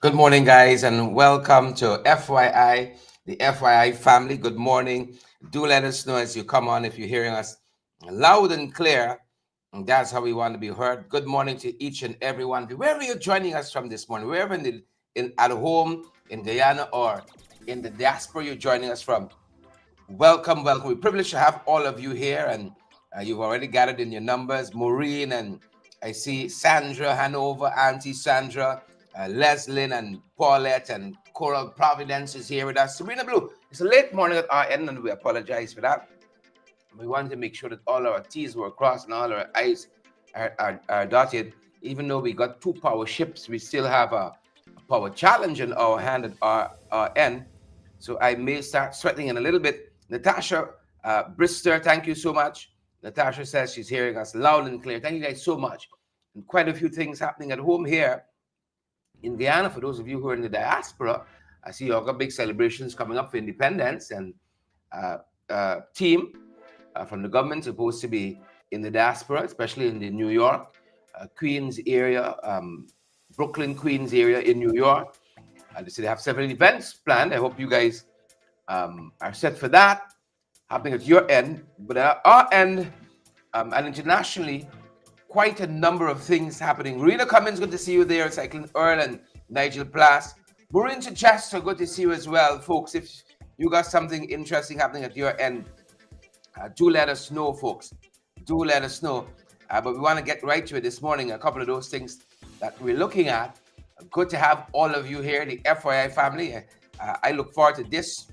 Good morning, guys, and welcome to FYI, the FYI family. Good morning. Do let us know as you come on if you're hearing us loud and clear. And that's how we want to be heard. Good morning to each and everyone, wherever you're joining us from this morning, wherever at home, in Guyana, or in the diaspora you're joining us from. Welcome, welcome. We're privileged to have all of you here, and you've already gathered in your numbers. Maureen, and I see Sandra Hanover, Auntie Sandra, Leslyn, and Paulette, and Coral Providence is here with us. Serena Blue, it's a late morning at our end, and we apologize for that. We wanted to make sure that all our T's were crossed and all our I's are dotted. Even though we got 2 power ships, we still have a power challenge in our hand at our end. So I may start sweating in a little bit. Natasha Brister, thank you so much. Natasha says she's hearing us loud and clear. Thank you guys so much. And quite a few things happening at home here in Guyana. For those of you who are in the diaspora, I see you got big celebrations coming up for independence, and team from the government supposed to be in the diaspora, especially in the New York, Queens area, Brooklyn, Queens area in New York. They say they have several events planned. I hope you guys are set for that, happening at your end. But at our end, and internationally, quite a number of things happening. Rena Cummins, good to see you there. Cycling Earl and Nigel Plass. Maureen Chichester, good to see you as well. Folks, if you got something interesting happening at your end, do let us know, folks. Do let us know. But we want to get right to it this morning. A couple of those things that we're looking at. Good to have all of you here, the FYI family. I look forward to this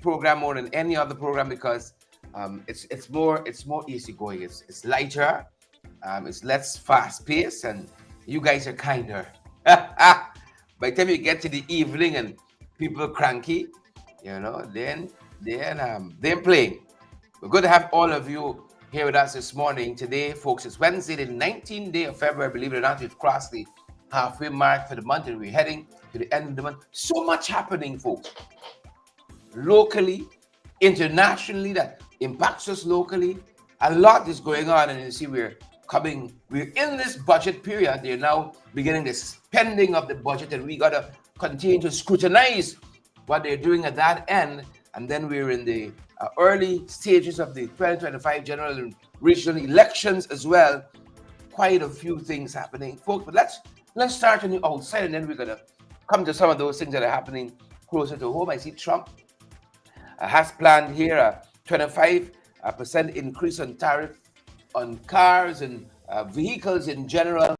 program more than any other program because it's more easygoing. It's lighter. It's less fast paced, and you guys are kinder. By the time you get to the evening and people are cranky, then they're playing. We're good to have all of you here with us this morning. Today, folks, it's Wednesday, the 19th day of February. Believe it or not, we've crossed the halfway mark for the month, and we're heading to the end of the month. So much happening, folks. Locally, internationally, that impacts us locally. A lot is going on, and you see we're in this budget period. They're now beginning the spending of the budget, and we got to continue to scrutinize what they're doing at that end. And then we're in the early stages of the 2025 general and regional elections as well. quite a few things happening, folks. But let's start on the outside, and then we're gonna come to some of those things that are happening closer to home. I see Trump has planned here a 25% increase on tariff on cars and vehicles in general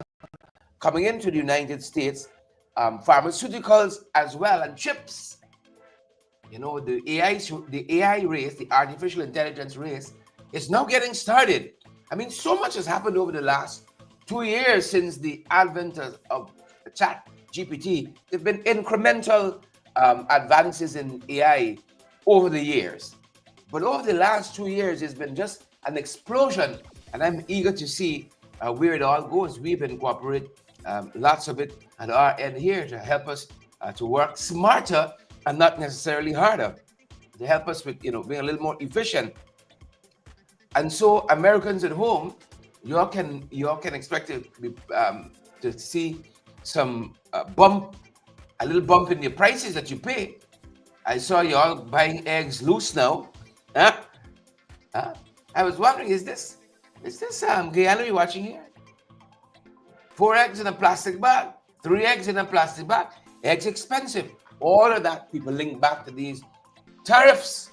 coming into the United States, pharmaceuticals as well, and chips. You know, the AI race, the artificial intelligence race, is now getting started. I mean, so much has happened over the last 2 years since the advent of Chat GPT. There've been incremental advances in AI over the years, but over the last 2 years, it's been just an explosion, and I'm eager to see where it all goes. We've incorporated lots of it at our end here to help us to work smarter and not necessarily harder, to help us with, you know, being a little more efficient. And so Americans at home, you all can expect to see some a little bump in your prices that you pay. I saw you all buying eggs loose now. Huh? I was wondering, is this Guyana you're watching here? 4 eggs in a plastic bag, 3 eggs in a plastic bag. Eggs expensive. All of that people link back to these tariffs.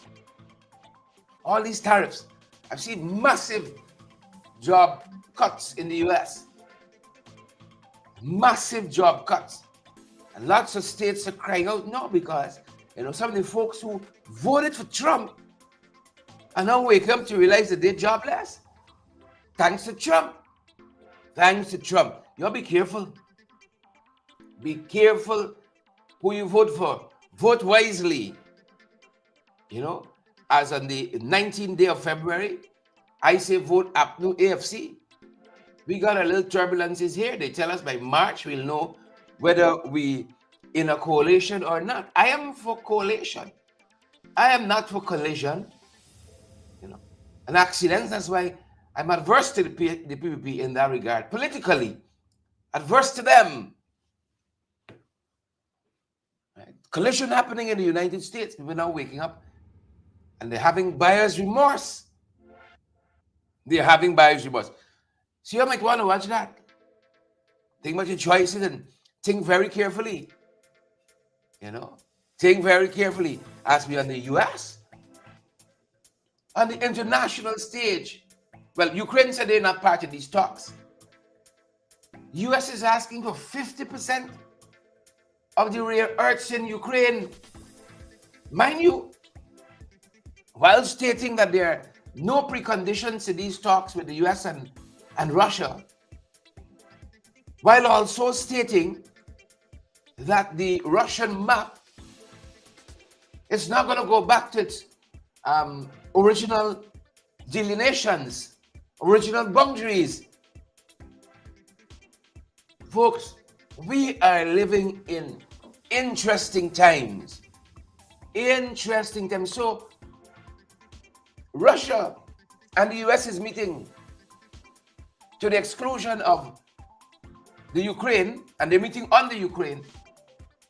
All these tariffs. I've seen massive job cuts in the US. Massive job cuts. And lots of states are crying out no, because, you know, some of the folks who voted for Trump are now waking up to realize that they're jobless. Thanks to Trump. Thanks to Trump. Y'all be careful. Be careful who you vote for. Vote wisely. You know, as on the 19th day of February, I say vote APNU AFC. We got a little turbulences here. They tell us by March we'll know whether we in a coalition or not. I am for coalition. I am not for collision. You know, an accident. That's why I'm adverse to the PPP in that regard. Politically, adverse to them. Right? Collision happening in the United States. People are now waking up and they're having buyer's remorse. They're having buyer's remorse. So you might want to watch that. Think about your choices and think very carefully. You know, think very carefully as we are in the US. On the international stage, well, Ukraine said they're not part of these talks. US is asking for 50% of the rare earths in Ukraine. Mind you, while stating that there are no preconditions to these talks with the US and Russia, while also stating that the Russian map is not going to go back to its original delineations, original boundaries. Folks, we are living in interesting times. Interesting times. So Russia and the US is meeting to the exclusion of the Ukraine, and they're meeting on the Ukraine,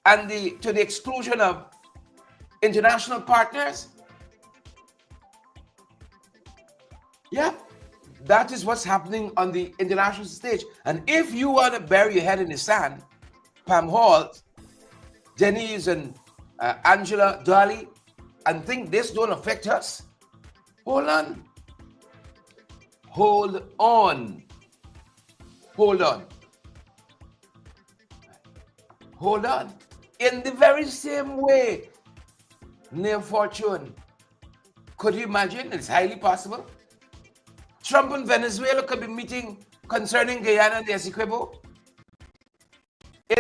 and to the exclusion of international partners. Yeah, that is what's happening on the international stage. And if you want to bury your head in the sand, Pam Hall, Denise and Angela, Dolly, and think this don't affect us, hold on. Hold on. Hold on. Hold on. In the very same way, near fortune, could you imagine? It's highly possible. Trump and Venezuela could be meeting concerning Guyana and the Essequibo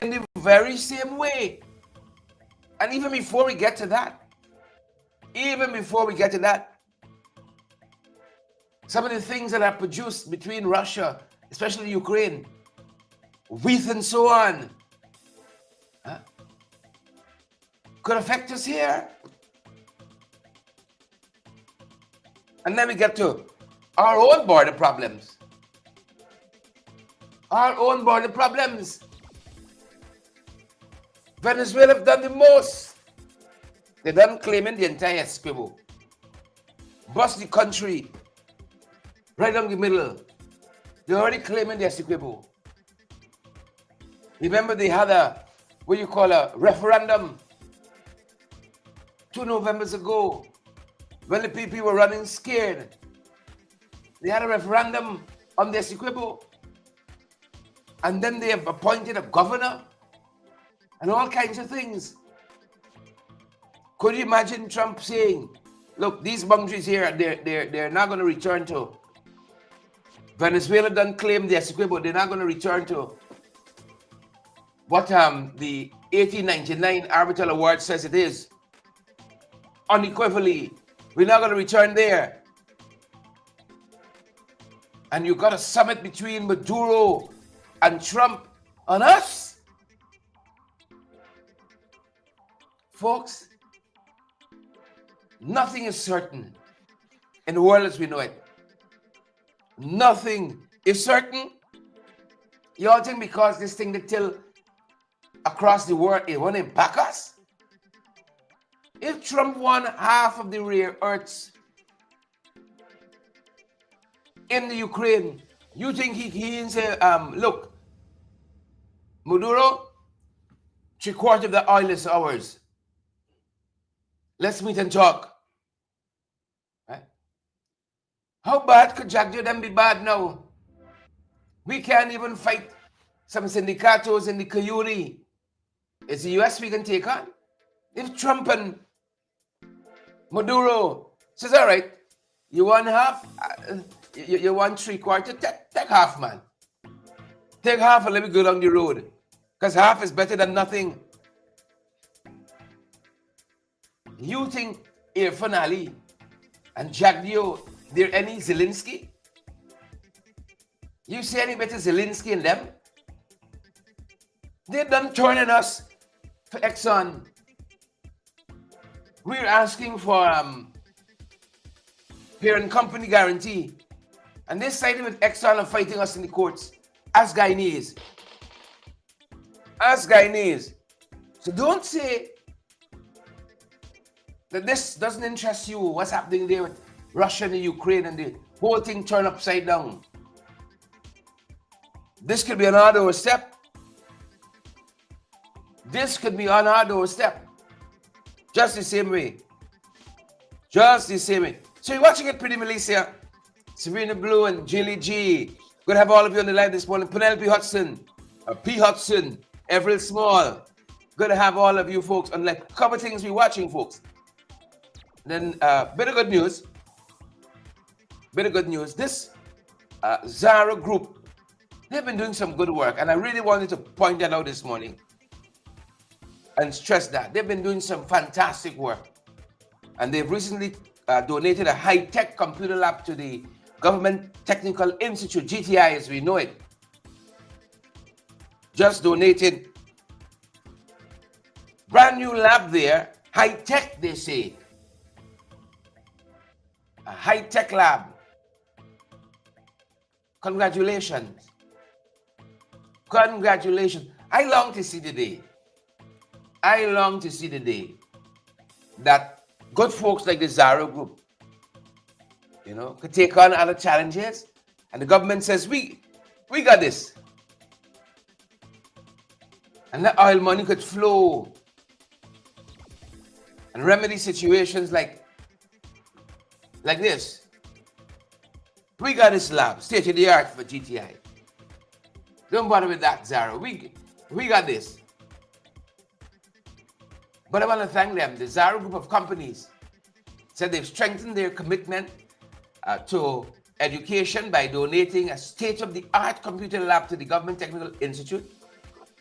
in the very same way. And even before we get to that, some of the things that are produced between Russia, especially Ukraine, wheat and so on, could affect us here. And then we get to our own border problems. Our own border problems. Venezuela have done the most. They done claiming the entire Essequibo. Bust the country right down the middle. They're already claiming their Essequibo. Remember they had a, what you call a referendum 2 Novembers ago when the people were running scared. They had a referendum on their Essequibo. And then they have appointed a governor and all kinds of things. Could you imagine Trump saying, look, these boundaries here, they're not going to return to. Venezuela doesn't claim the Essequibo, they're not going to return to what the 1899 Arbitral Award says it is. Unequivocally, we're not going to return there. And you got a summit between Maduro and Trump on us? Folks, nothing is certain in the world as we know it. Nothing is certain. You all think because this thing that till across the world, it won't impact us? If Trump won half of the rare earths in the Ukraine, you think he can say, look, Maduro, 3/4 of the oil is ours. Let's meet and talk. Right? How bad could Jagjo them be bad now? We can't even fight some syndicatos in the Coyote. It's the US we can take on. If Trump and Maduro says, all right, you want half, you want 3/4, take half, man. Take half and let me go down the road. Because half is better than nothing. You think Irfan Ali and Jagdio, they're any Zelensky? You see any better Zelensky in them? They're done turning us for Exxon. We're asking for parent company guarantee. And they're siding with Exxon and fighting us in the courts. As Guyanese. As Guyanese. So don't say that this doesn't interest you, what's happening there with Russia and Ukraine and the whole thing turned upside down. This could be another step. This could be another step. Just the same way. Just the same way. So you're watching it, Pretty Melissa, Serena Blue and Jilly G. Good to have all of you on the line this morning. Penelope Hudson, P. Hudson, Everett Small. Good to have all of you folks on like a couple things we're watching, folks. Then bit of good news. This Zara group, they've been doing some good work, and I really wanted to point that out this morning and stress that. They've been doing some fantastic work. And they've recently donated a high-tech computer lab to the Government Technical Institute, GTI as we know it. Just donated brand new lab there, high-tech they say. A high-tech lab. Congratulations. Congratulations. I long to see the day. I long to see the day that good folks like the Zara group, you know, could take on other challenges, and the government says, we got this. And that oil money could flow and remedy situations like this. We got this lab, state of the art for GTI. Don't bother with that, Zara. We got this. But I want to thank them. The Zara group of companies said they've strengthened their commitment to education by donating a state-of-the-art computer lab to the Government Technical Institute,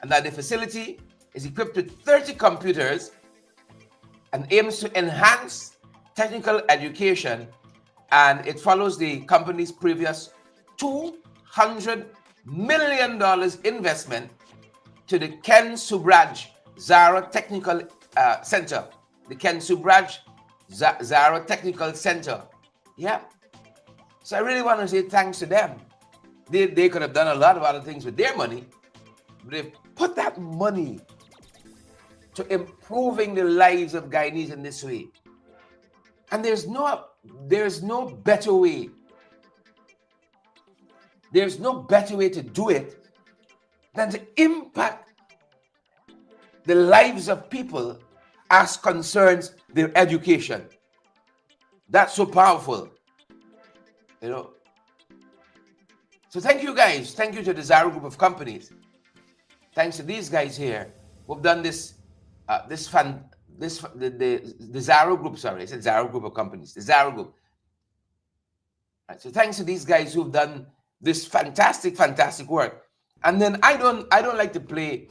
and that the facility is equipped with 30 computers and aims to enhance technical education, and it follows the company's previous $200 million investment to the Ken Subraj Zara Technical Center. The Ken Subraj Zara Technical Center. Yeah. So I really want to say thanks to them. They could have done a lot of other things with their money, but they put that money to improving the lives of Guyanese in this way. And there's no better way. there's no better way to do it than to impact the lives of people as concerns their education. That's so powerful, you know. So thank you guys. Thank you to the Zaro group of companies. Thanks to these guys here who've done this, the Zaro group. Sorry, I said Zaro group of companies. The Zaro group. Right, so thanks to these guys who've done this fantastic work. And then I don't like to play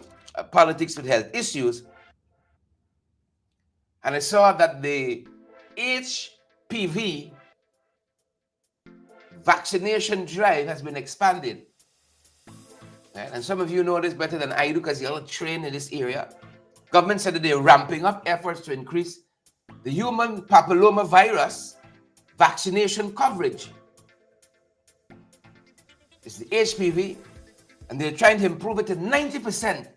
politics with health issues. And I saw that the HPV vaccination drive has been expanded. Right? And some of you know this better than I do because you're all trained in this area. Government said that they're ramping up efforts to increase the human papilloma virus vaccination coverage. It's the HPV, and they're trying to improve it to 90%.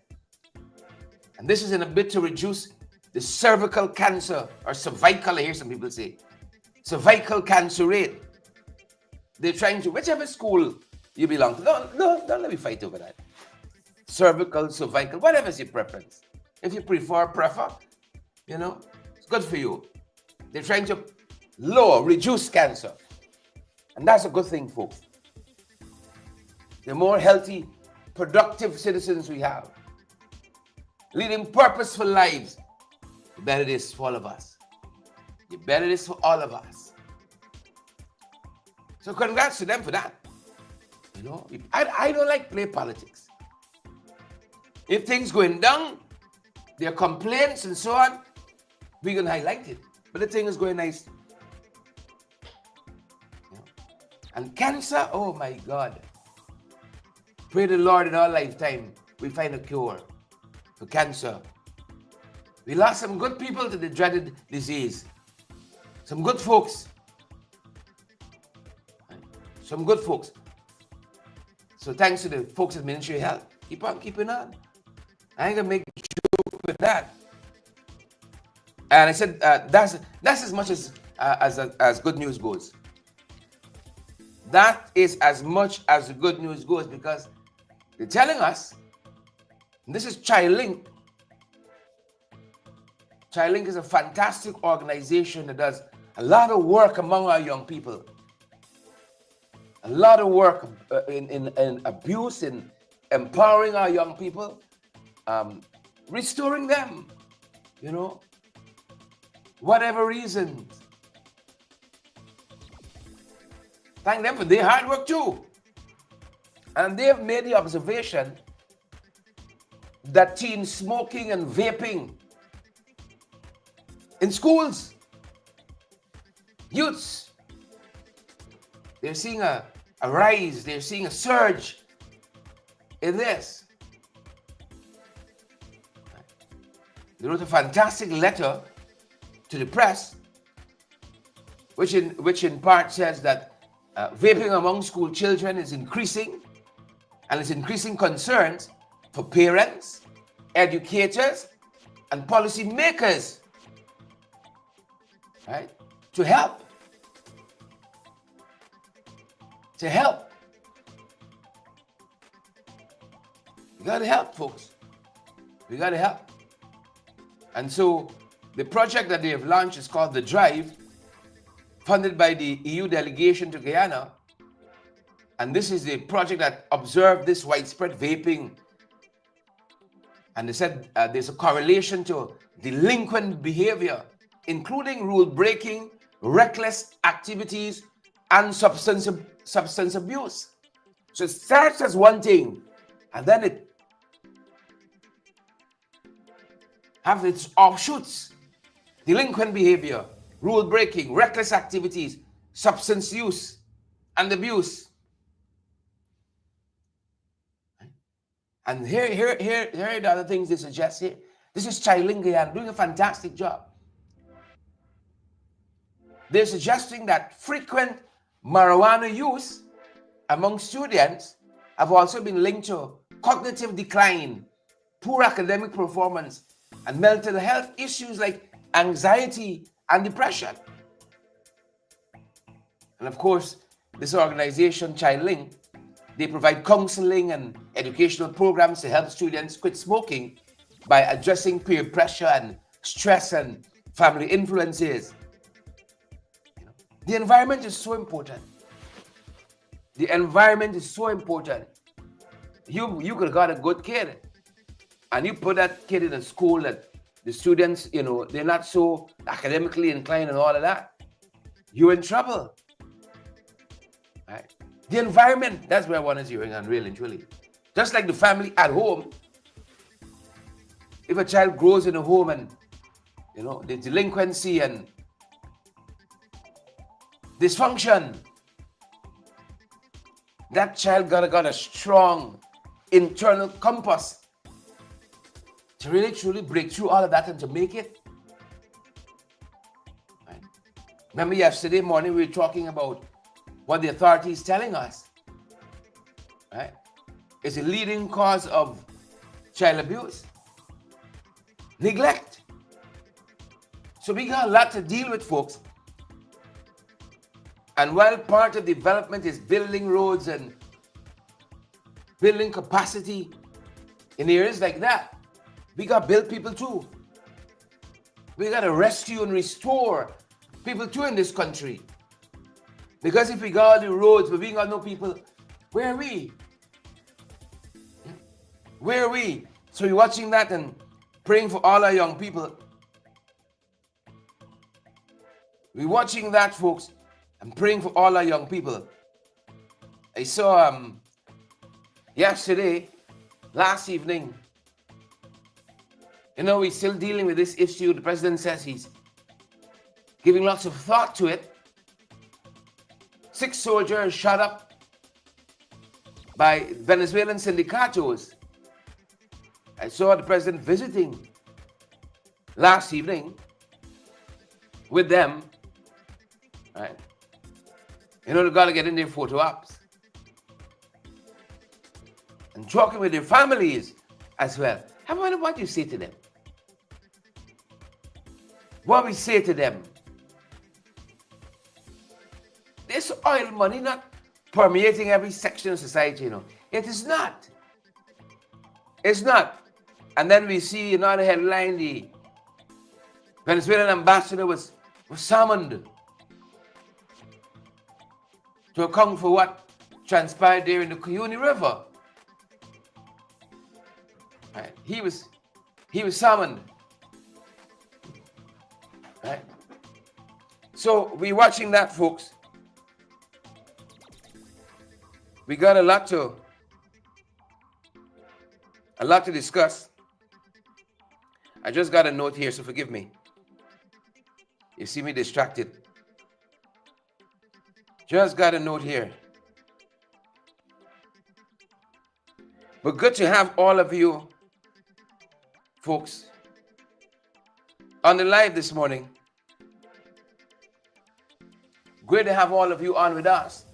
And this is in a bid to reduce the cervical cancer, or cervical, I hear some people say, cervical cancer rate. They're trying to, whichever school you belong to, don't let me fight over that. Cervical, cervical, whatever's your preference. If you prefer, you know, it's good for you. They're trying to reduce cancer. And that's a good thing, folks. The more healthy, productive citizens we have, leading purposeful lives, the better it is for all of us. The better it is for all of us. So congrats to them for that. You know, I don't like play politics. If things going down, there are complaints and so on, we're going to highlight it. But the thing is going nice. You know? And cancer, oh my God. Pray the Lord in our lifetime we find a cure for cancer. We lost some good people to the dreaded disease. Some good folks. Some good folks. So thanks to the folks at Ministry of Health, keep on keeping on. I ain't gonna make a joke with that. And I said that's as much as good news goes. That is as much as the good news goes, because they're telling us, and this is ChildLink. ChildLink is a fantastic organization that does a lot of work among our young people. A lot of work in abuse, in empowering our young people, restoring them, you know, whatever reasons. Thank them for their hard work too. And they have made the observation that teen smoking and vaping in schools, youths, they're seeing a rise, they're seeing a surge in this. They wrote a fantastic letter to the press, which in part says that vaping among school children is increasing, and it's increasing concerns for parents, educators, and policy makers, right? To help. We got to help, folks. We got to help. And so the project that they have launched is called The Drive, funded by the EU delegation to Guyana. And this is the project that observed this widespread vaping. And they said there's a correlation to delinquent behavior, including rule breaking, reckless activities, and substance abuse. So it starts as one thing, and then it has its offshoots: delinquent behavior, rule breaking, reckless activities, substance use, and abuse. And here are the other things they suggest here. This is ChildLink Guyana doing a fantastic job. They're suggesting that frequent marijuana use among students have also been linked to cognitive decline, poor academic performance, and mental health issues like anxiety and depression. And of course, this organization, ChildLink, They provide counseling and educational programs to help students quit smoking by addressing peer pressure and stress and family influences. The environment is so important. The environment is so important. You could have got a good kid, and you put that kid in a school that the students, they're not so academically inclined and all of that. You're in trouble. Right? The environment, that's where one is zeroing on, really and truly. Just like the family at home, if a child grows in a home and, the delinquency and dysfunction, that child got a strong internal compass to really truly break through all of that and to make it. Right? Remember yesterday morning we were talking about what the authorities telling us, right? It's a leading cause of child abuse, neglect. So we got a lot to deal with, folks. And while part of development is building roads and building capacity in areas like that, we got to build people too. We got to rescue and restore people too in this country. Because if we got the roads, but we got no people, where are we? Where are we? So we're watching that and praying for all our young people. We're watching that, folks, and praying for all our young people. I saw yesterday, last evening, we're still dealing with this issue. The president says he's giving lots of thought to it. 6 soldiers shot up by Venezuelan sindicatos. I saw the president visiting last evening with them. Right? They got to get in their photo ops and talking with their families as well. I wonder what you say to them. What we say to them. This oil money not permeating every section of society, It is not. It's not. And then we see another headline, the Venezuelan ambassador was summoned to account for what transpired there in the Cuyuni River. Right. He was summoned. Right. So we're watching that, folks. We got a lot to discuss. I just got a note here, so forgive me. You see me distracted. Just got a note here. But good to have all of you folks on the live this morning. Great to have all of you on with us.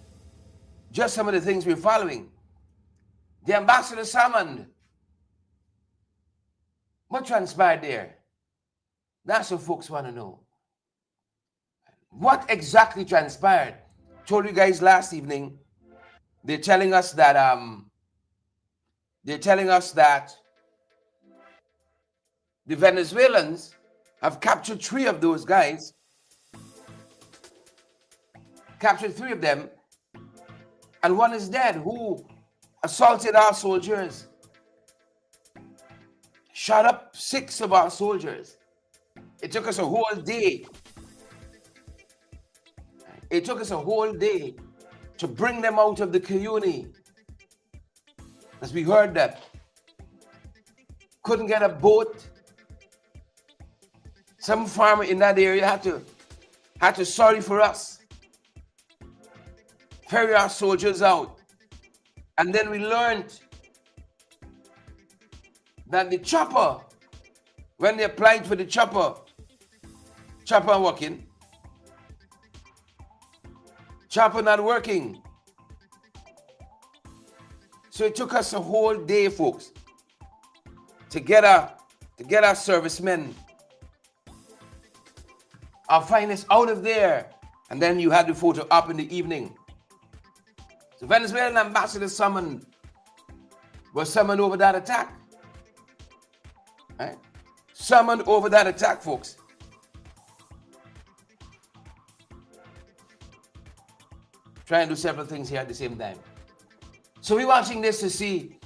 Just some of the things we're following. The ambassador summoned. What transpired there? That's what folks want to know. What exactly transpired? Told you guys last evening. They're telling us that the Venezuelans have captured 3 of those guys. Captured 3 of them. And 1 is dead, who assaulted our soldiers. Shot up 6 of our soldiers. It took us a whole day. It took us a whole day to bring them out of the Cuyuni. As we heard that. Couldn't get a boat. Some farmer in that area had to sorry for us. Ferry our soldiers out. And then we learned that the chopper, when they applied for the chopper working, chopper not working. So it took us a whole day, folks, to get our servicemen, our finest out of there. And then you had the photo up in the evening. The Venezuelan ambassador was summoned over that attack. Right? Summoned over that attack, folks. Trying to do several things here at the same time. So we're watching this to see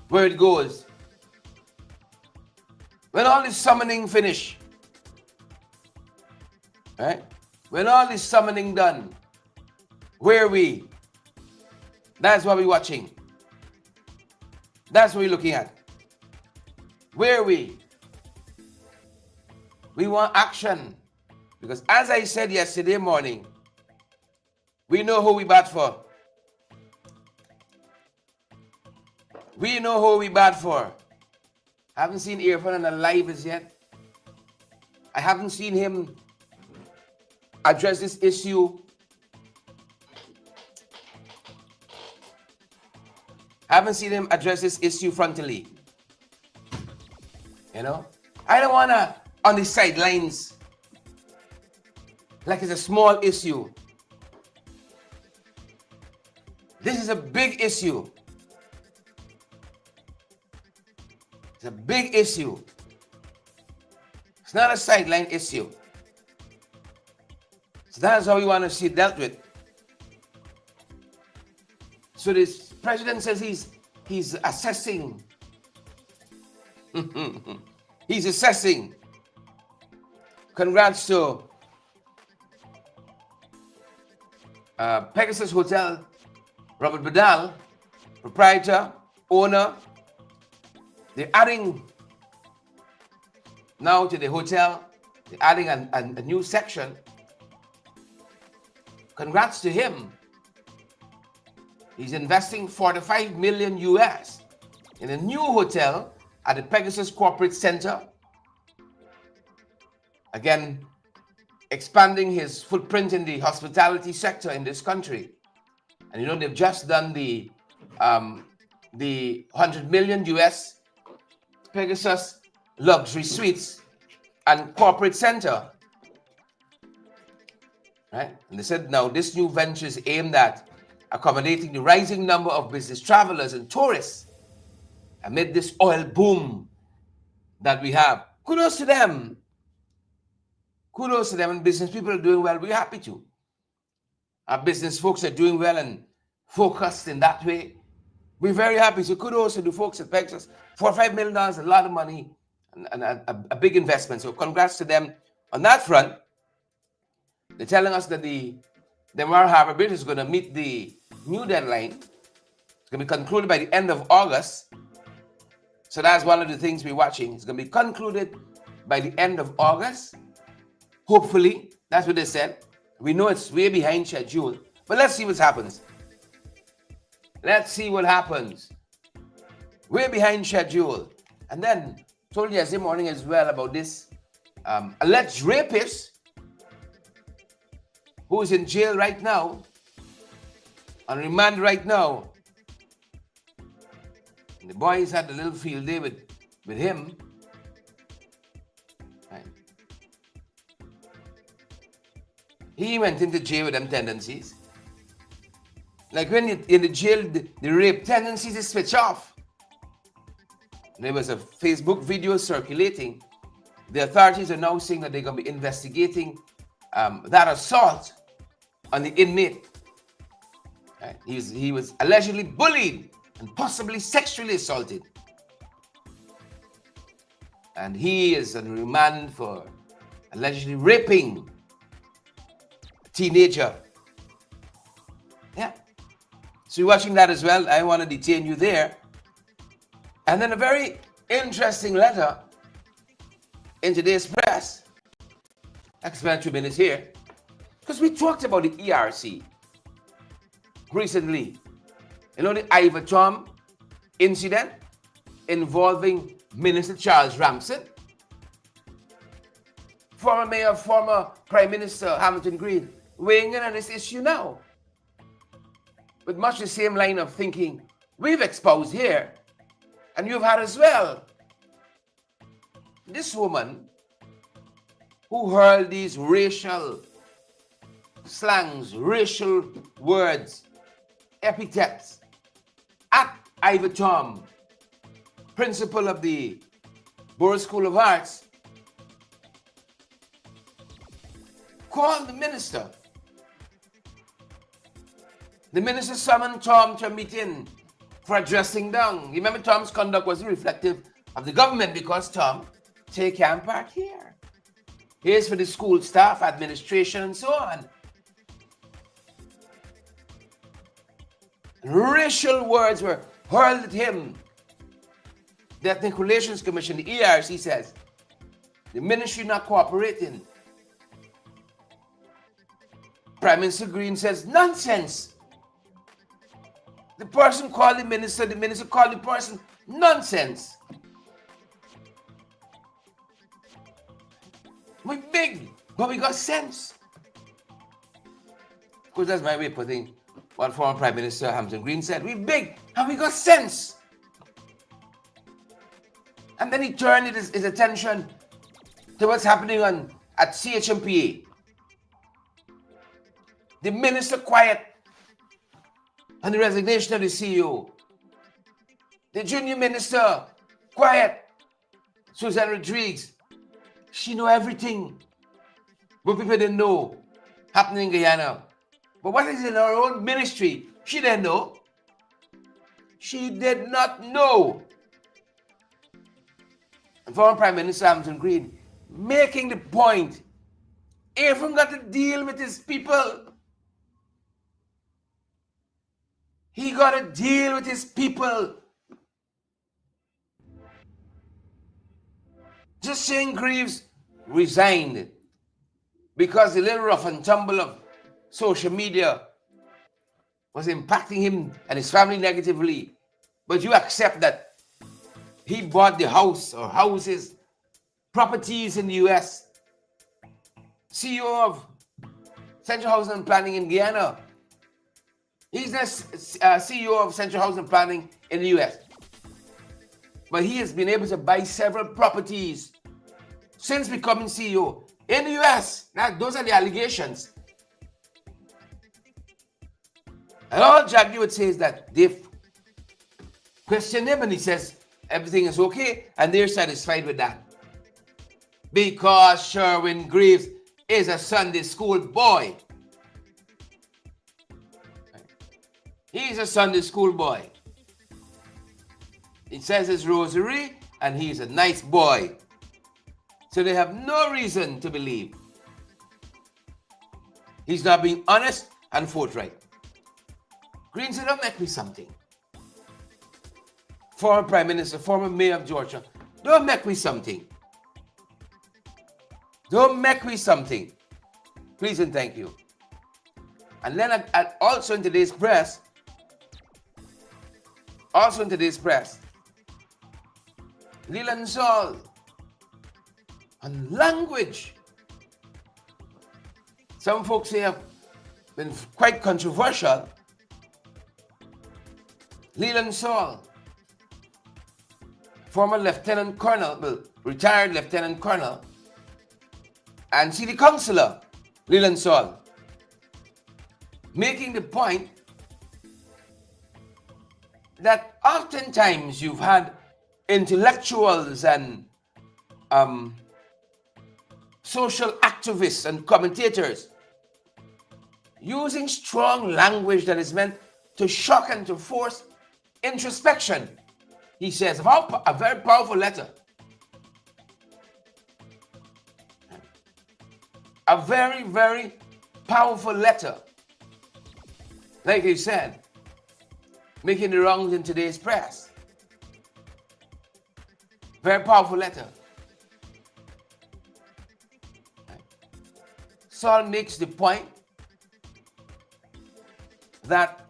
where it goes. When all this summoning finish, right? When all this summoning done, where are we? That's what we're watching. That's what we're looking at. Where are we? We want action. Because as I said yesterday morning, we know who we bat for. We know who we bat for. I haven't seen Irfan alive as yet. I haven't seen him address this issue. I haven't seen him address this issue frontally. You know? I don't want to on the sidelines like it's a small issue. This is a big issue. It's a big issue. It's not a sideline issue. So that's how we want to see it dealt with. So this president says he's assessing. He's assessing. Congrats to Pegasus Hotel, Robert Badal, proprietor, owner. They're adding now to the hotel, they're adding a new section. Congrats to him. He's investing 45 million US in a new hotel at the Pegasus Corporate Center. Again, expanding his footprint in the hospitality sector in this country. And you know, they've just done the 100 million US Pegasus Luxury Suites and Corporate Center. Right? And they said now this new venture is aimed at accommodating the rising number of business travelers and tourists amid this oil boom that we have. Kudos to them. Kudos to them, and business people are doing well. We're happy to. Our business folks are doing well and focused in that way. We're very happy. So kudos to the folks at Pegasus. $45 million, a lot of money and a big investment. So congrats to them on that front. They're telling us that the Mar Harbor Bridge is going to meet the new deadline. It's going to be concluded by the end of August. So that's one of the things we're watching. It's going to be concluded by the end of August. Hopefully, that's what they said. We know it's way behind schedule, but let's see what happens. Let's see what happens. Way behind schedule. And then told you yesterday morning as well about this alleged rapist who is in jail right now, on remand right now. And the boys had a little field day with him. Right. He went into jail with them tendencies. Like when you're in the jail, the rape tendencies is switch off. There was a Facebook video circulating. The authorities are now saying that they're going to be investigating that assault on the inmate. Right? He was allegedly bullied and possibly sexually assaulted. And he is on remand for allegedly raping a teenager. Yeah. So you're watching that as well. I want to detain you there. And then a very interesting letter in today's press. I can spend 2 minutes here. Because we talked about the ERC recently. You know, the Ivor Tom incident involving Minister Charles Ramsden, former mayor, former Prime Minister Hamilton Green, weighing in on this issue now. With much the same line of thinking we've exposed here, and you've had as well. This woman who hurled these racial slangs, racial words epithets at Ivor Tom, principal of the Borough School of Arts, called the minister. The minister summoned Tom to a meeting for a dressing down. Remember, Tom's conduct wasn't reflective of the government because Tom, take can't park here. Here's for the school staff, administration, and so on. Racial words were hurled at him. The Ethnic Relations Commission, the ERC, says the ministry not cooperating. Prime Minister Green says nonsense. The person called the minister called the person nonsense. We big, but we got sense. Of course, that's my way of putting what former Prime Minister Hampton Green said. We big and we got sense. And then he turned his attention to what's happening at CHMPA. The minister quiet on the resignation of the CEO. The junior minister quiet. Susan Rodriguez. She know everything. But people didn't know happening in Guyana. But what is in her own ministry? She didn't know. She did not know. And former Prime Minister Hampton Green making the point, even got to deal with his people. He got to deal with his people. Just Shane Greaves resigned because the little rough and tumble of social media was impacting him and his family negatively. But you accept that he bought the house or houses, properties in the US. CEO of Central Housing and Planning in Guyana. He's the CEO of Central Housing and Planning in the US. But he has been able to buy several properties since becoming CEO in the US. Now, those are the allegations. And all Jaggi would say is that they've questioned him and he says everything is okay and they're satisfied with that. Because Sherwin Greaves is a Sunday school boy. He's a Sunday school boy. He says his rosary and he's a nice boy. So they have no reason to believe he's not being honest and forthright. Green said, don't make me something. Former Prime Minister, former Mayor of Georgia, don't make me something. Don't make me something. Please and thank you. And then also in today's press, Leland Saul on language. Some folks say have been quite controversial. Leland Saul, former Lieutenant Colonel, well, retired Lieutenant Colonel, and City Councillor Leland Saul, making the point that oftentimes you've had intellectuals and social activists and commentators using strong language that is meant to shock and to force introspection. He says, a very powerful letter. A very, very powerful letter. Like he said, making the rounds in today's press. Very powerful letter. Saul makes the point that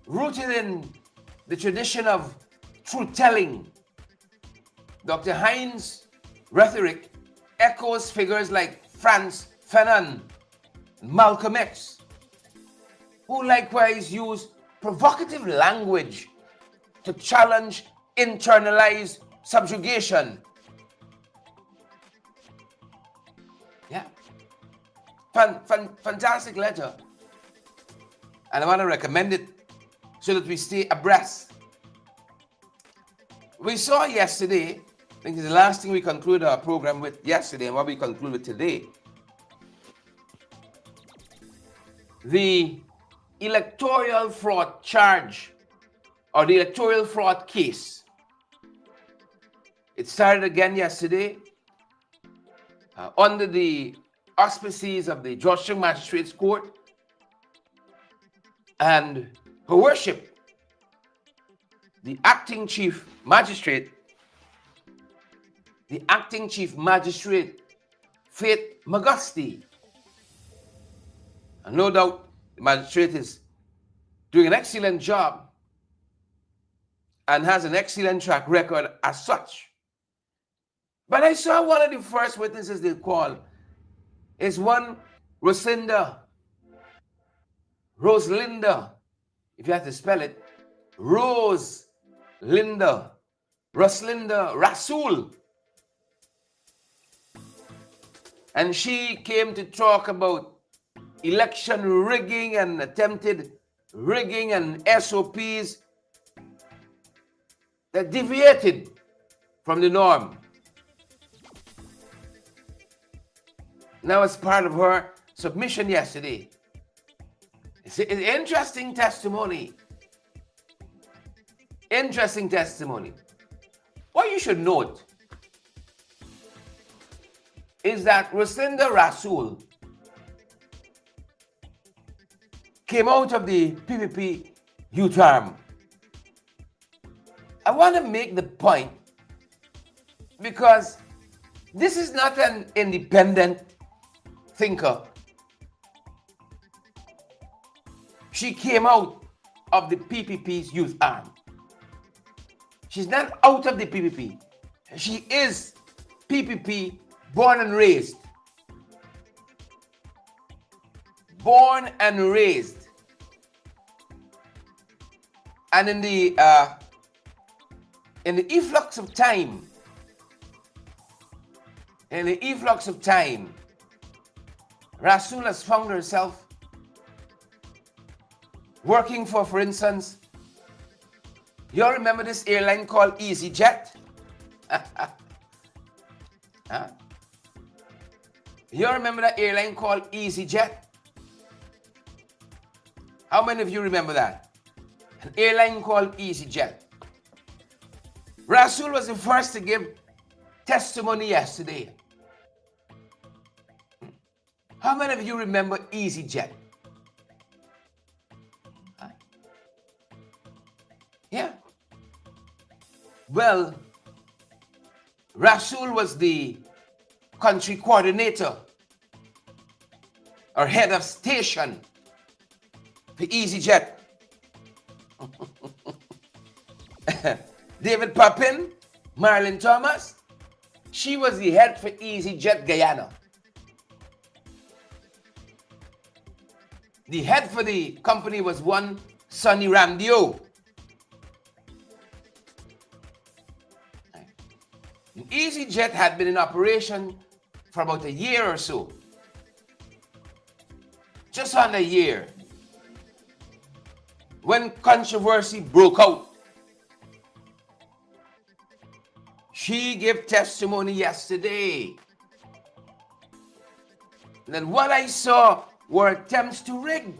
rooted in the tradition of truth-telling, Dr. Hines' rhetoric echoes figures like Frantz Fanon, Malcolm X, who likewise use provocative language to challenge internalized subjugation. Yeah. Fantastic letter. And I want to recommend it so that we stay abreast. We saw yesterday, I think it's the last thing we concluded our program with yesterday and what we conclude with today, the electoral fraud charge or the electoral fraud case. It started again yesterday under the auspices of the Georgetown Magistrates Court, and Her Worship, the acting chief magistrate, Faith Magusti. And no doubt the magistrate is doing an excellent job and has an excellent track record as such. But I saw one of the first witnesses they called is one Rosalinda, if you have to spell it, Rosalinda Rasool. And she came to talk about election rigging and attempted rigging and SOPs that deviated from the norm. Now, as part of her submission yesterday, it's an interesting testimony. What you should note is that Rosalinda Rasool came out of the PPP youth arm. I want to make the point because this is not an independent thinker. She came out of the PPP's youth arm. She's not out of the PPP. She is PPP born and raised. Born and raised. And in the efflux of time, Rasool has found herself working for instance, you all remember this airline called EasyJet? Huh? You all remember that airline called EasyJet? How many of you remember that? An airline called EasyJet. Rasool was the first to give testimony yesterday. How many of you remember EasyJet? Yeah. Well, Rasool was the country coordinator or head of station for EasyJet. David Papin, Marilyn Thomas, she was the head for EasyJet Guyana. The head for the company was one Sonny Ramdio. EasyJet had been in operation for about a year or so. Just under a year. When controversy broke out. She gave testimony yesterday. And then what I saw were attempts to rig.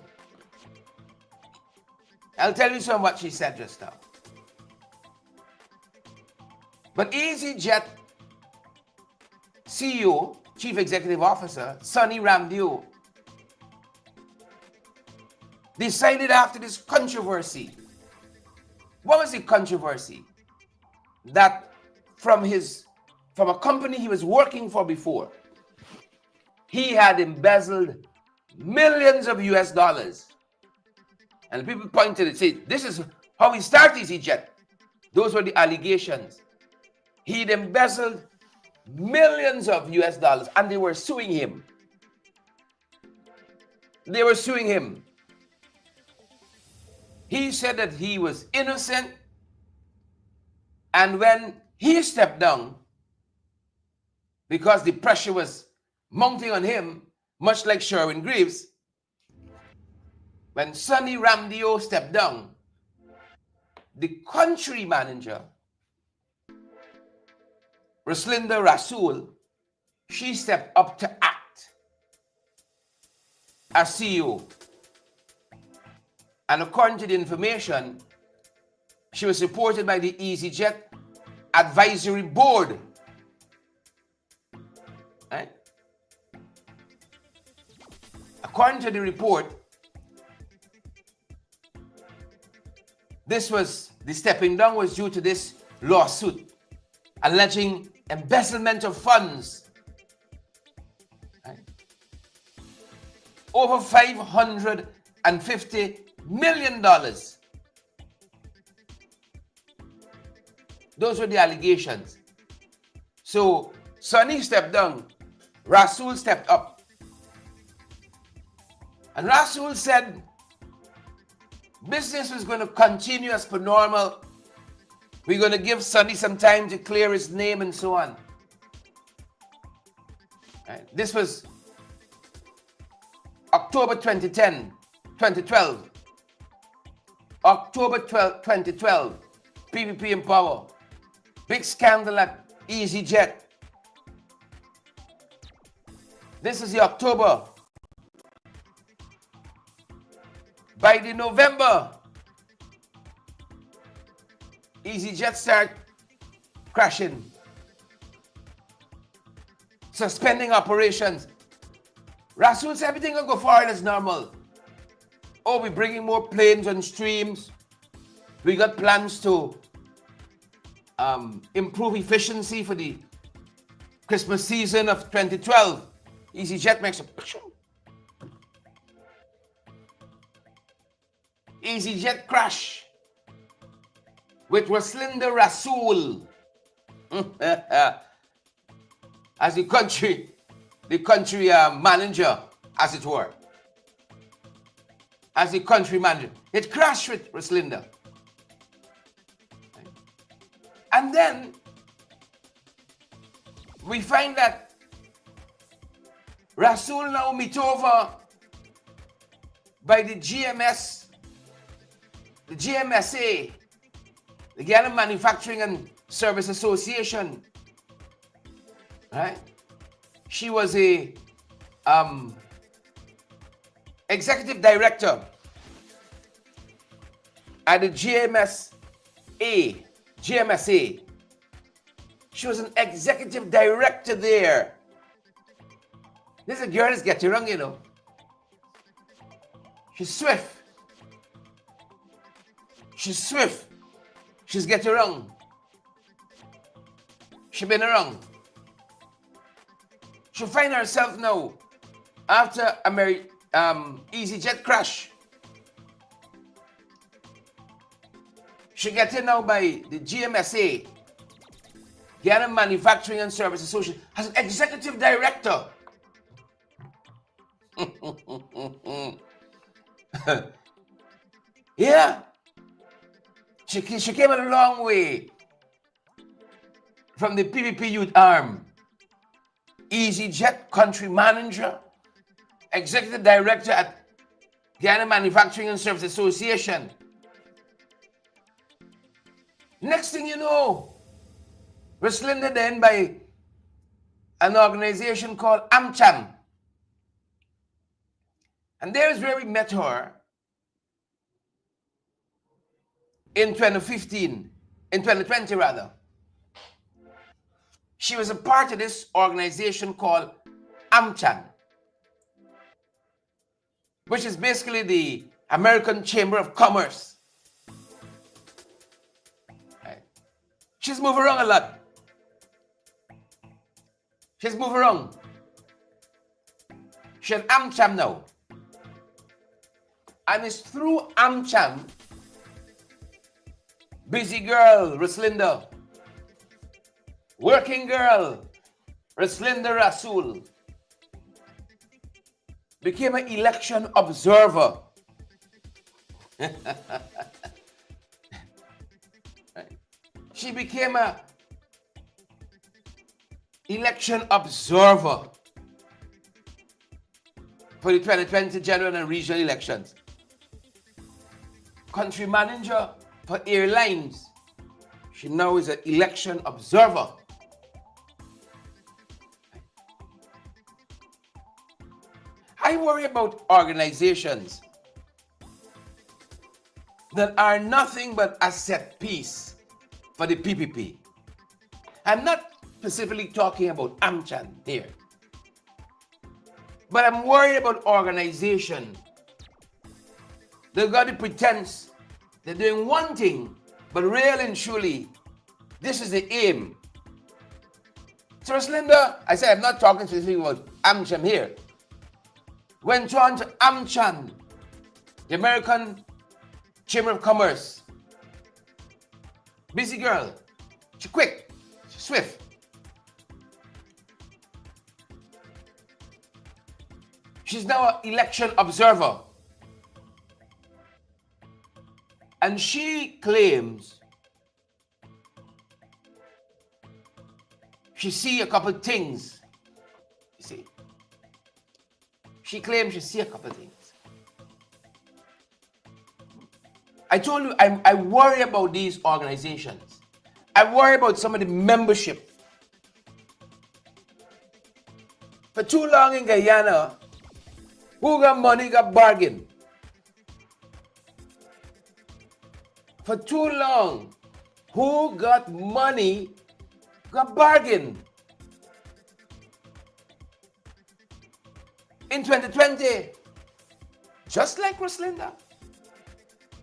I'll tell you some of what she said just now. But EasyJet CEO, Chief Executive Officer, Sonny Ramdio, decided after this controversy. What was the controversy? That from a company he was working for before, he had embezzled millions of US dollars. And people pointed and said, this is how he started EasyJet. Those were the allegations. He'd embezzled millions of US dollars and they were suing him. He said that he was innocent, and when he stepped down, because the pressure was mounting on him, much like Sherwin Greaves, when Sonny Ramdio stepped down, the country manager, Ruslinda Rasool, she stepped up to act as CEO. And according to the information, she was supported by the EasyJet Advisory Board. Right? According to the report, the stepping down was due to this lawsuit alleging embezzlement of funds. Right? Over $550 million. Those were the allegations. So Sonny stepped down, Rasool stepped up. And Rasool said business was going to continue as per normal. We're going to give Sonny some time to clear his name and so on. Right. This was October 2012. October 2012, PPP in power. Big scandal at EasyJet. This is the October. By the November, EasyJet start crashing, suspending operations. Rasool said everything will go forward as normal. Oh, we're bringing more planes on streams. We got plans to improve efficiency for the Christmas season of 2012. EasyJet makes a EasyJet crash with Ruslinda Rasool as the country manager, as it were. As the country manager. It crashed with Ruslinda. And then we find that Rasool now meet over by the GMSA, the Ghana Manufacturing and Service Association. Right? She was a executive director at the GMSA. She was an executive director there. This is a girl that's getting wrong, you know. She's swift. She's getting wrong. She's been around. She'll find herself now after EasyJet crash. She gets in now by the GMSA, Ghana Manufacturing and Service Association, as an executive director. Yeah. She came a long way from the PPP youth arm. EasyJet country manager, executive director at Ghana Manufacturing and Service Association. Next thing you know, Ruslinda then by an organization called AmCham. And there is where we met her in 2020 rather. She was a part of this organization called AmCham, which is basically the American Chamber of Commerce. Right. She's moved around a lot. She's moved around. She's at AmCham now. And it's through AmCham, busy girl, Ruslinda, working girl, Ruslinda Rasool, became an election observer. She became an election observer for the 2020 general and regional elections. Country manager, for airlines. She now is an election observer. I worry about organizations that are nothing but a set piece for the PPP. I'm not specifically talking about AmCham here, but I'm worried about organizations that got the pretense they're doing one thing, but really and truly, this is the aim. So, Linda, I said I'm not talking specifically about AmCham here. Went on to AmCham, the American Chamber of Commerce. Busy girl. She's quick. She's swift. She's now an election observer. And she claims she see a couple things. You see? She claims she see a couple things. I told you I worry about these organizations. I worry about some of the membership. For too long in Guyana, who got money got bargain. For too long, who got money got bargain. In 2020, just like Roslinda.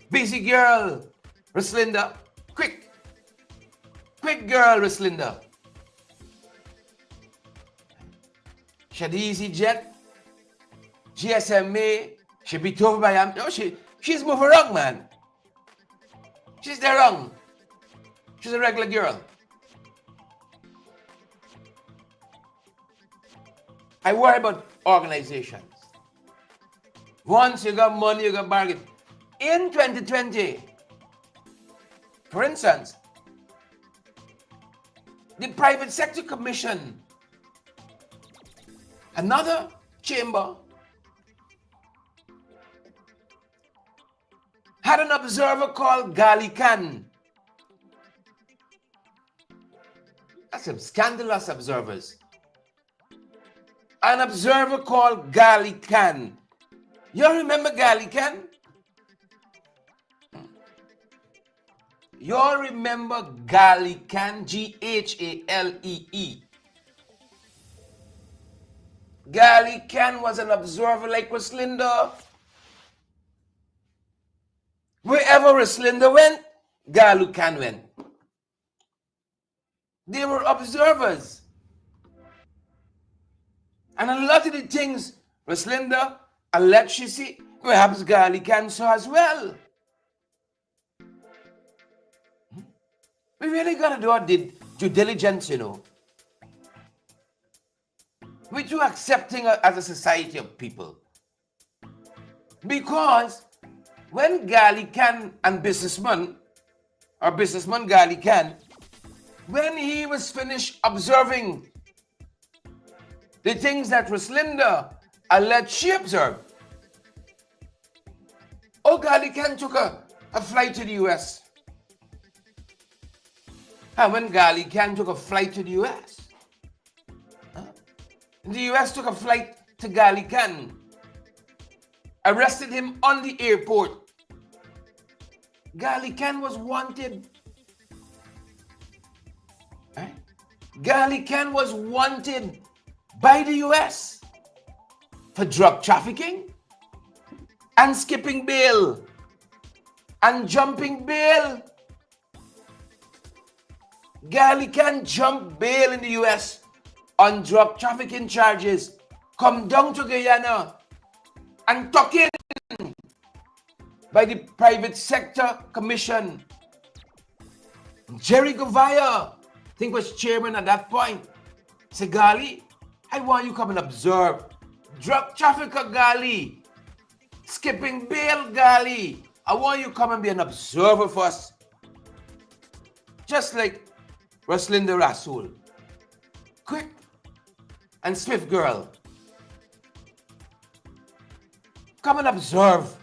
Busy girl, Roslinda. Quick girl, Roslinda. She had easy jet, GSMA. She be told by him. No, she's moving wrong, man. She's there wrong. She's a regular girl. I worry about organizations. Once you got money, you got bargain. In 2020, for instance, the Private Sector Commission, another chamber, had an observer called Galican. That's some scandalous observers. An observer called Galican. You remember Galican? You all remember Galican, G-H-A-L-E-E. Galican was an observer like Roslinda. Wherever Roslinda went, Galican went. They were observers. And a lot of the things Roslinda, Alexis, perhaps Galican saw as well. We really got to do our due diligence, you know. We're too accepting as a society of people. Because when Galican and businessman Galican, when he was finished observing the things that Roslinda alleged she observed, Galican took a flight to the US. And when Galican took a flight to the US, the US took a flight to Galican, arrested him on the airport. Galican was wanted. Right? Galican was wanted by the US for drug trafficking and skipping bail and jumping bail. Galican jumped bail in the US on drug trafficking charges, come down to Guyana and tuck in by the Private Sector Commission. Jerry Govaya, I think was chairman at that point, said, Gali, I want you come and observe. Drug trafficker, Gali. Skipping bail, Gali. I want you come and be an observer for us. Just like Roslinda Rasool. Quick and swift girl. Come and observe.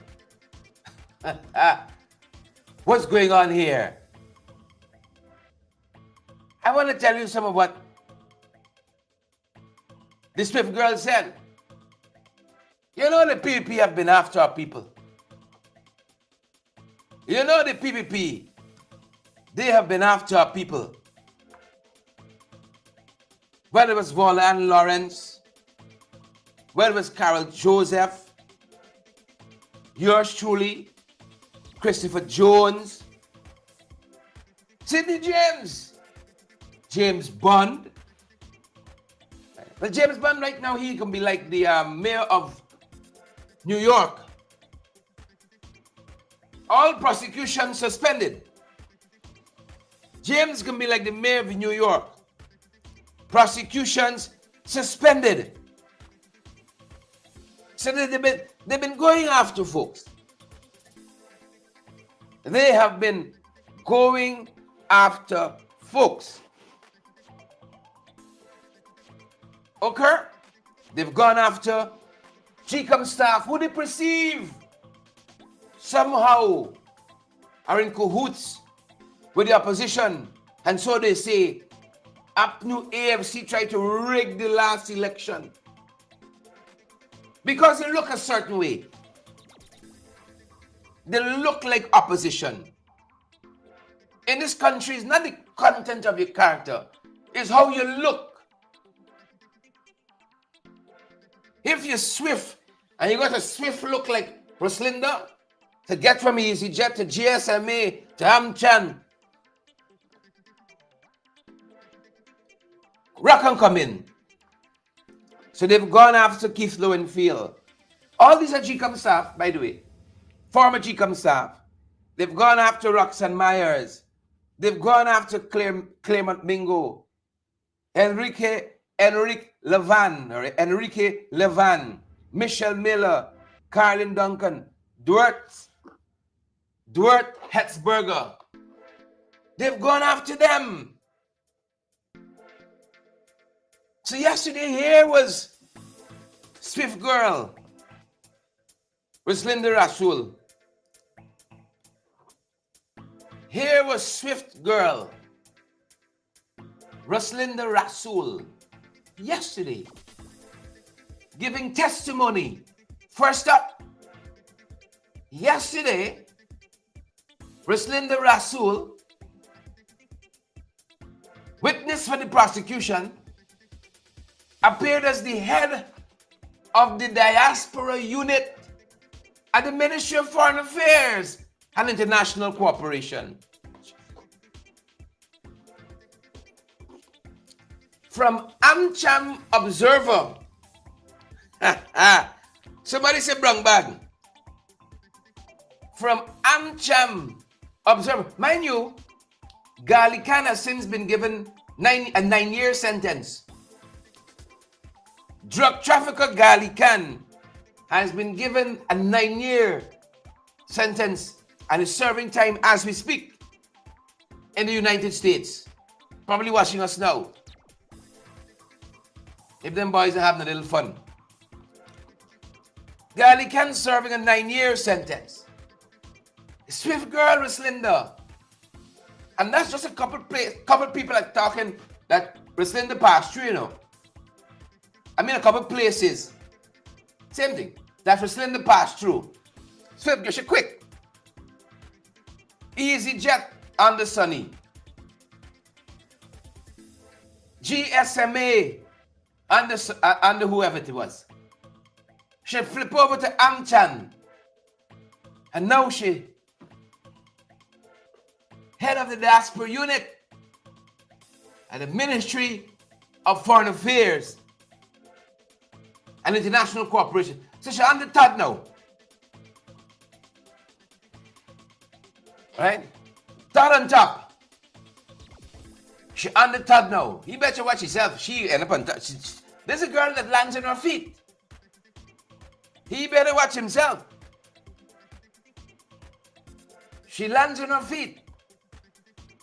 What's going on here? I want to tell you some of what the Swift girl said. You know the PPP have been after our people. You know the PPP, they have been after our people. Whether it was Vollan Lawrence, whether it was Carol Joseph, yours truly, Christopher Jones, Sidney James Bond. Well, James Bond right now, he can be like the mayor of New York. All prosecutions suspended. James can be like the mayor of New York. Prosecutions suspended. So they've been going after folks. They have been going after folks. Okay? They've gone after GCOM staff who they perceive somehow are in cahoots with the opposition. And so they say, APNU AFC tried to rig the last election because they look a certain way. They look like opposition. In this country, it's not the content of your character, it's how you look. If you're swift and you got a swift look like Roslinda, to get from EasyJet to GSMA to Amchan, rock and come in. So they've gone after Keith Lowenfield. All these are GCOM staff, by the way. Former GCOM staff. They've gone after Roxanne Myers. They've gone after Clement Mingo. Enrique Levan, Michelle Miller, Carlin Duncan, Duert Hetzberger. They've gone after them. So yesterday here was Swift Girl, Roslinda Rasul. Here was Swift Girl, Roslinda Rasul, yesterday, giving testimony. First up, yesterday, Roslinda Rasul, witness for the prosecution, appeared as the head of the diaspora unit at the Ministry of Foreign Affairs and International Cooperation. From AmCham Observer. Somebody say brung bag. From AmCham Observer. Mind you, Galican has since been given a 9-year sentence. Drug trafficker Galican has been given a 9-year sentence and is serving time as we speak in the United States. Probably watching us now. If them boys are having a little fun. Galican serving a 9-year sentence. Swift Girl Roslinda. And that's just a couple people are talking that Roslinda passed through, you know. I mean a couple places. Same thing. That Roslinda passed through. Swift Girl, she quick. EasyJet on the Sunny. GSMA under whoever it was. She flip over to Amchan. And now she head of the diaspora unit at the Ministry of Foreign Affairs and International Cooperation. So she's on the top now. Right? Top on top. She on the top now. He better watch himself. She end up on top. There's a girl that lands on her feet. He better watch himself. She lands on her feet.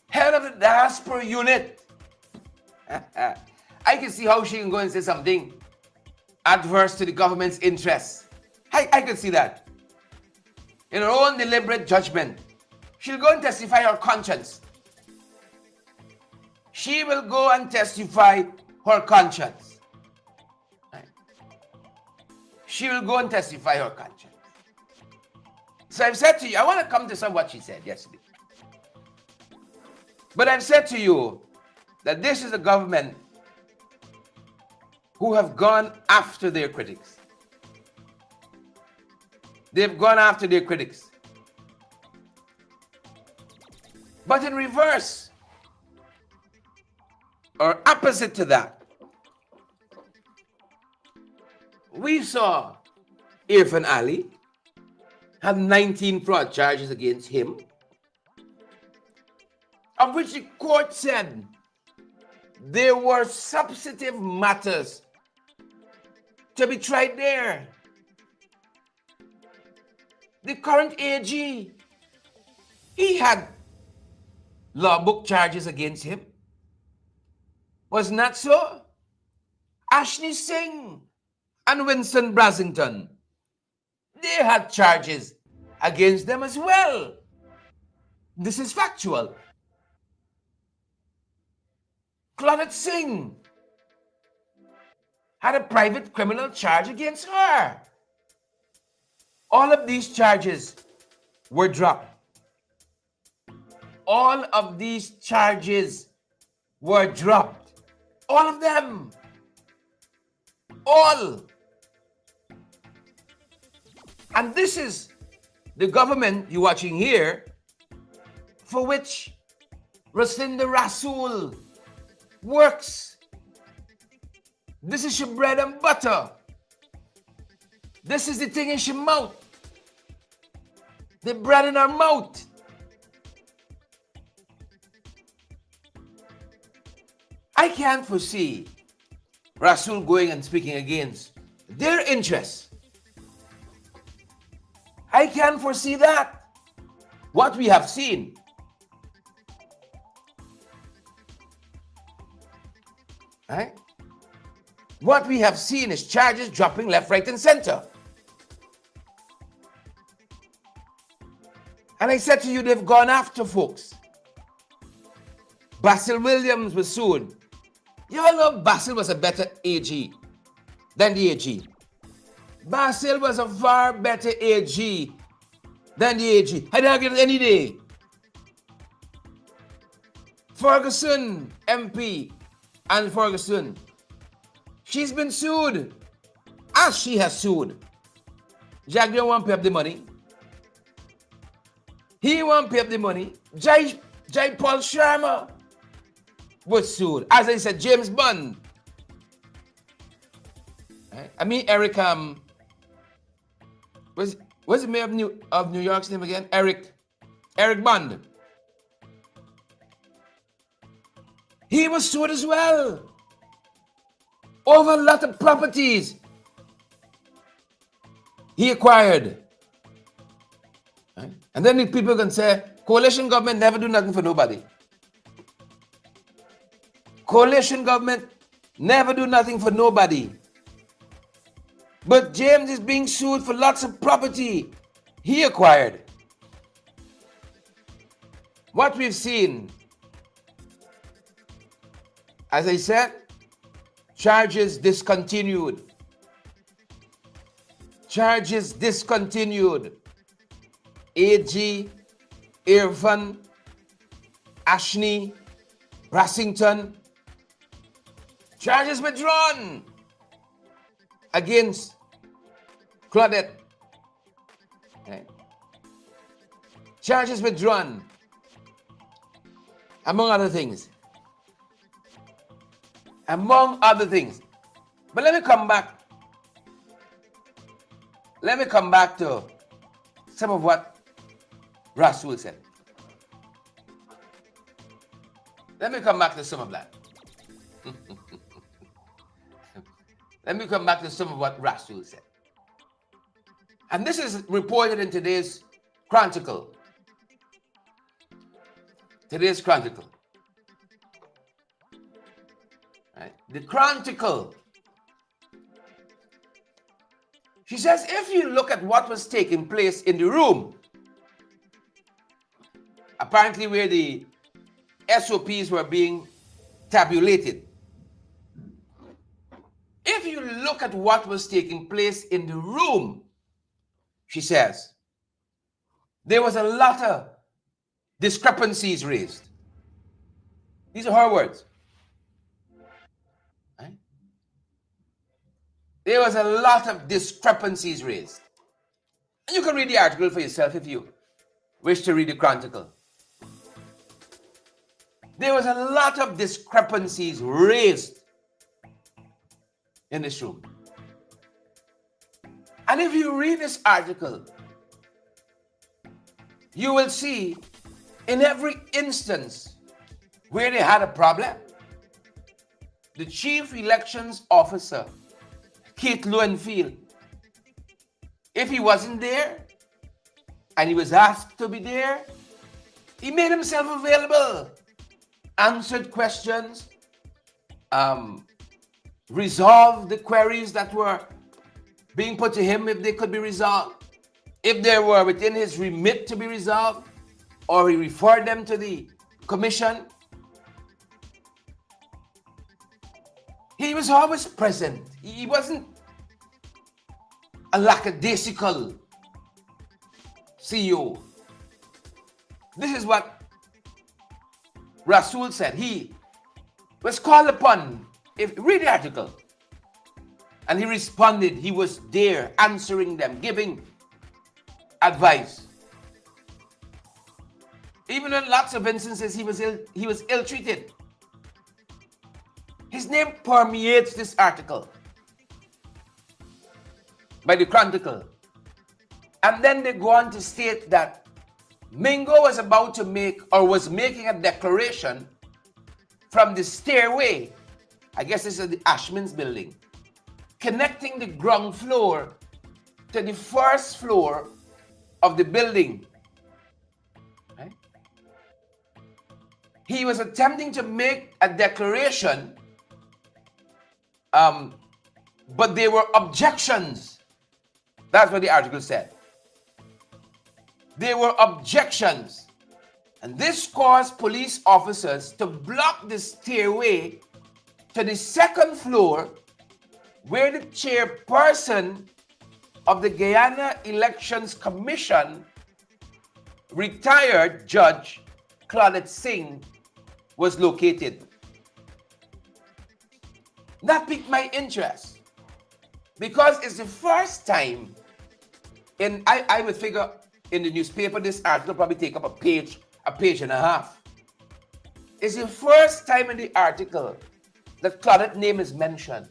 Head of the diaspora unit. I can see how she can go and say something adverse to the government's interests. I can see that. In her own deliberate judgment, She'll go and testify her conscience. She will go and testify her conscience. Right? She will go and testify her conscience. So I've said to you, I want to come to some of what she said yesterday. But I've said to you that this is a government who have gone after their critics. They've gone after their critics. But in reverse, or opposite to that, we saw Irfan Ali had 19 fraud charges against him, of which the court said there were substantive matters to be tried there. The current AG, he had law book charges against him. Was not so? Ashley Singh and Winston Brasington, they had charges against them as well. This is factual. Claudette Singh had a private criminal charge against her. All of these charges were dropped. All of these charges were dropped. All of them. All. And this is the government you're watching here, for which Rasinda Rasool works. This is your bread and butter. This is the thing in your mouth. The bread in our mouth. I can't foresee Rasool going and speaking against their interests. I can't foresee that. What we have seen. Right? What we have seen is charges dropping left, right, and center. And I said to you, they've gone after folks. Basil Williams was sued. You all know Basil was a better AG than the AG. Basil was a far better AG than the AG. I'd argue it any day. Ferguson, MP, and Ferguson. She's been sued. As she has sued. Jack don't want to pay up the money. He won't pay up the money. Jai Paul Sharma was sued. As I said, James Bond. Right? I mean, Eric, what's the mayor of New York's name again? Eric Bond. He was sued as well over a lot of properties he acquired. Right? And then the people can say, coalition government never do nothing for nobody. Coalition government never do nothing for nobody. But James is being sued for lots of property he acquired. What we've seen, as I said, charges discontinued. Charges discontinued. AG, Irfan, Ashney, Brassington. Charges withdrawn against Claudette. Okay. Charges withdrawn, among other things. Among other things. But let me come back. Let me come back to some of what Rasool said. Let me come back to some of that. Let me come back to some of what Rasool said. And this is reported in today's Chronicle. Today's Chronicle. Right? The Chronicle. She says, if you look at what was taking place in the room, apparently where the SOPs were being tabulated. If you look at what was taking place in the room, she says, there was a lot of discrepancies raised. These are her words. Right? There was a lot of discrepancies raised. And you can read the article for yourself if you wish to read the Chronicle. There was a lot of discrepancies raised in this room. And if you read this article, you will see in every instance where they had a problem, the chief elections officer, Keith Lowenfield, if he wasn't there and he was asked to be there, he made himself available, answered questions, resolved the queries that were being put to him if they could be resolved, if they were within his remit to be resolved, or he referred them to the commission. He was always present. He wasn't a lackadaisical CEO. This is what Rasul said. He was called upon. If read the article, and he responded. He was there, answering them, giving advice. Even in lots of instances, he was ill-treated. His name permeates this article by the Chronicle. And then they go on to state that Mingo was about to make, or was making, a declaration from the stairway, I guess this is the Ashman's building, connecting the ground floor to the first floor of the building. Right? He was attempting to make a declaration, but there were objections. That's what the article said. There were objections, and this caused police officers to block the stairway to the second floor, where the chairperson of the Guyana Elections Commission, retired Judge Claudette Singh, was located. That piqued my interest because it's the first time in, I would figure in the newspaper, this article probably take up a page and a half. It's the first time in the article that Claudette's name is mentioned.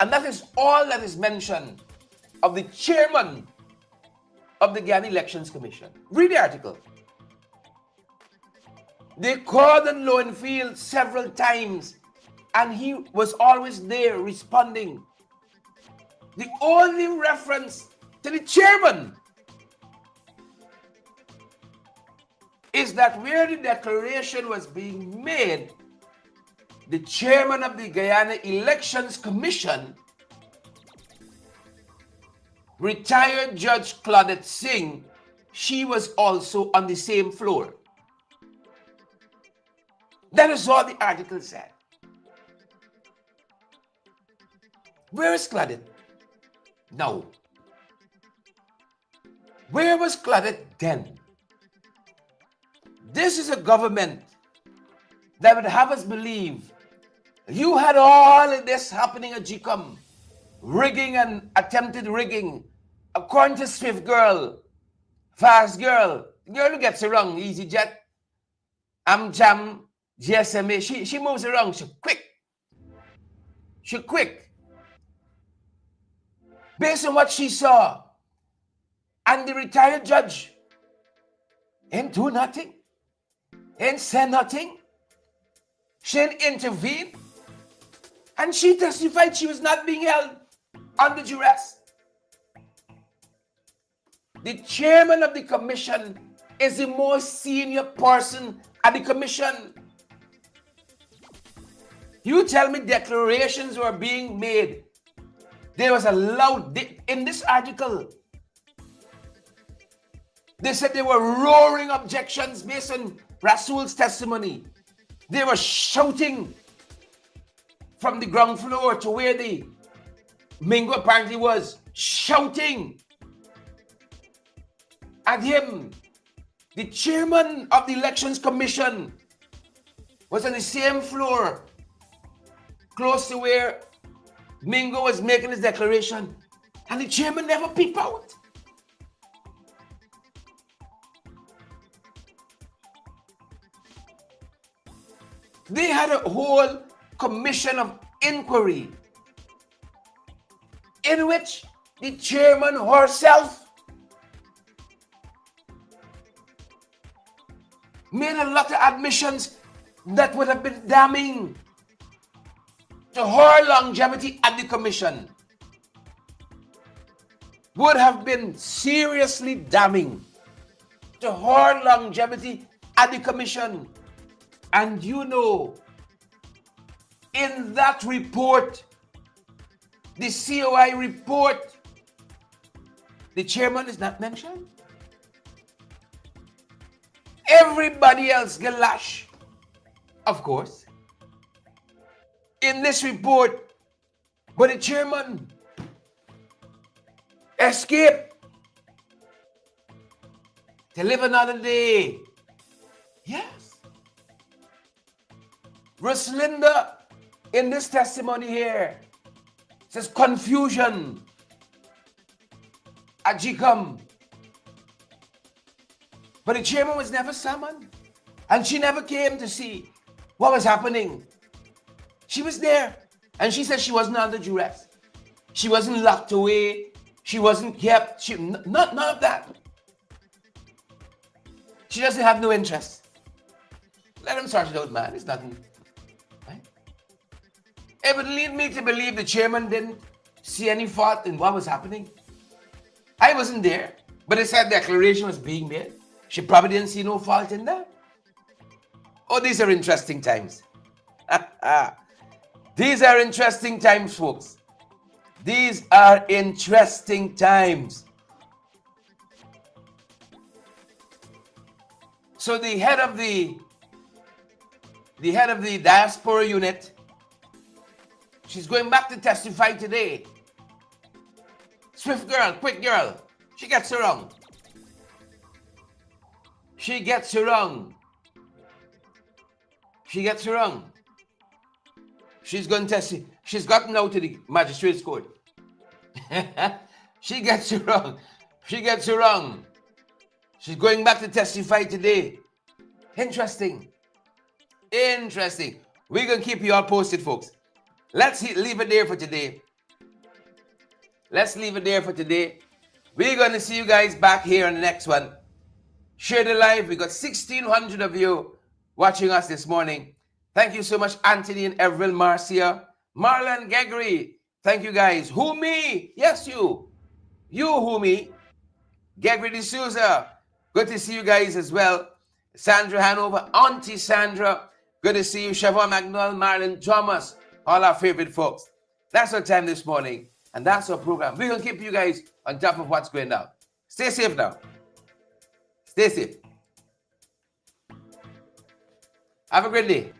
And that is all that is mentioned of the chairman of the Guyana Elections Commission. Read the article. They called on Lowenfield several times, and he was always there responding. The only reference to the chairman is that where the declaration was being made, the chairman of the Guyana Elections Commission, retired Judge Claudette Singh, she was also on the same floor. That is all the article said. Where is Claudette? No. Where was Claudette then? This is a government that would have us believe you had all of this happening at GCOM, rigging and attempted rigging, according to Swift Girl, Fast Girl, girl who gets around, EasyJet, AmJam, GSMA, she moves around, she quick. Based on what she saw, and the retired judge ain't do nothing, ain't say nothing, she ain't intervene, and she testified she was not being held under duress. The chairman of the commission is the most senior person at the commission. You tell me declarations were being made. There was a loud, in this article, they said there were roaring objections based on Rasul's testimony. They were shouting from the ground floor to where the Mingo apparently was, shouting at him. The chairman of the Elections Commission was on the same floor, close to where Mingo was making his declaration, and the chairman never peeped out. They had a whole commission of inquiry in which the chairman herself made a lot of admissions that would have been damning to her longevity at the commission. Would have been seriously damning to her longevity at the commission. And you know, in that report, the COI report, the chairman is not mentioned. Everybody else get lash, of course, in this report, but the chairman escaped to live another day. Yes. Roslinda, in this testimony here, says confusion at GCOM. But the chairman was never summoned. And she never came to see what was happening. She was there. And she said she wasn't under duress. She wasn't locked away. She wasn't kept. None of that. She doesn't have no interest. Let him sort it out, man. It's nothing. Right? It would lead me to believe the chairman didn't see any fault in what was happening. I wasn't there. But it said declaration was being made. She probably didn't see no fault in that. Oh, these are interesting times. These are interesting times, folks. These are interesting times. So the head of the diaspora unit, she's going back to testify today. Swift girl, quick girl. She gets it wrong. She gets it wrong. She gets it wrong. She's going to testify. She's gotten out to the magistrate's court. She gets it wrong. She gets it wrong. She's going back to testify today. Interesting. Interesting. We're going to keep you all posted, folks. Let's leave it there for today. Let's leave it there for today. We're going to see you guys back here on the next one. Share the live. We got 1,600 of you watching us this morning. Thank you so much, Anthony and Everil, Marcia, Marlon, Gregory. Thank you, guys. Who me? Yes, you. You, who me? Gregory D'Souza. Good to see you guys as well. Sandra Hanover, Auntie Sandra. Good to see you. Siobhan McDonald, Marlon Thomas. All our favorite folks. That's our time this morning. And that's our program. We're going to keep you guys on top of what's going on. Stay safe now. Stay safe. Have a great day.